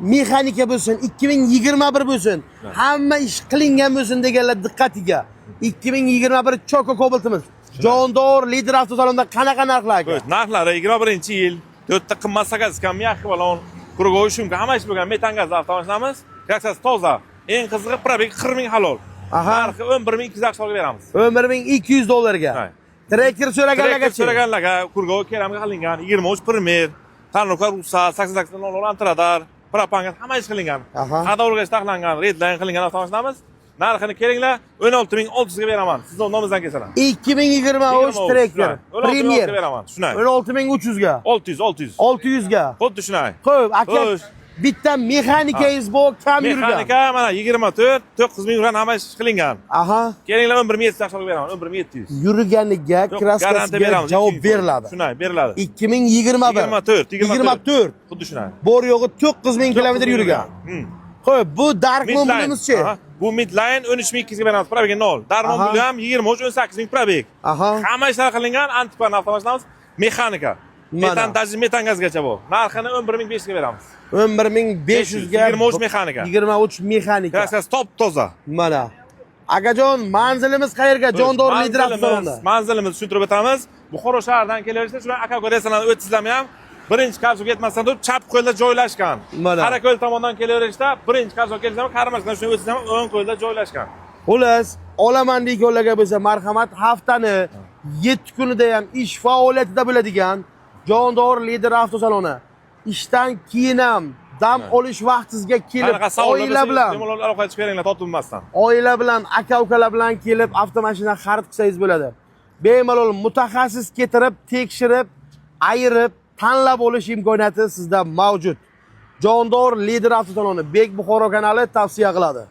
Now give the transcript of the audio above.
mexanika bo'lsin, 2021 bo'lsin, hamma ish qilingan bo'lsin deganlar diqqatiga. 2021 Choko Cobalt'imiz. Jondor Lider avtosalonda qanaqa narxlar aka? Narxlari 21-yil, 4 ta qimmat 8 kam yaxshi balon, kurgoy shumka hamma ish bo'lgan metan gaz avtomashinamiz. Kraksasi toza. Eng qizig'i probeg 40 ming halol. Narxi 11200 beramiz. 11200 dollarga. Traktor so'raganlarga kurgoy keramga qilingan 23 primer, tanlovga ruxsat 88 antradar, propanga hamma ish qilingan. Qadovga taxlangan, redline qilingan avtomashinamiz. Narxini kelinglar, 16600 ga beraman. Sizning nomingizdan kelsalar. 2023 traktor. Premier beraman. Shunay. 16300 ga. 600 ga. Xuddi shunay. Xo'p, aka bitta mexanikangiz bor, kam yurgan. Mexanika mana 24, 9000 yuran hamma ish qilingan. Kelinglar 11700 tashkil beraman, 11700. Yurganiga, kraskasiga javob beriladi. Shunay, beriladi. 2021. 24. Xuddi shunay. Bor yo'g'i 9000 kilometr yurgan. Xo'p, bu Dark Mobil'imizchi? Bu Midline 13200 ga beramiz, probeg 0. Dark Mobil ham 18000 probeg. Hamma ishlar qilingan antikvar avtomashinamiz, mexanika. Metan gazgacha bu. Narxini 11500 ga beramiz. 11500 ga 23 mexanika. 23 mexanika. Kraskasi top toza. Mana. Akajon, manzilimiz qayerga? Jondor Lider avtosalonda. Manzilimizni tushuntirib o'tamiz. Buxoro shahridan kelaverishda shular aka ko'rasizlar, o'tizlarni ham birinchi qarshga yetmasdan turib chap qo'lda joylashgan. Qarako'l tomondan kelaverishda birinchi qarshga kelsam, Qaramasdan shuni o'tizlar o'ng qo'lda joylashgan. Xullas, olaman deganlarga bo'lsa marhamat, haftani 7 kunida ham ish faoliyatida bo'ladigan Jondor Lider avtosaloni. Ishdan keyin ham dam olish vaqtingizga kelib, oila bilan aloqa qilib beringlar totulmasdan. Oila bilan, aka-ukalar bilan kelib avtomashina xarid qilsangiz bo'ladi. Bemalol mutaxassis ketirib, tekshirib, ayirib, tanlab olish imkoniyati sizda mavjud. Jondor Lider avtosaloni Bek Buxoro kanali tavsiya qiladi.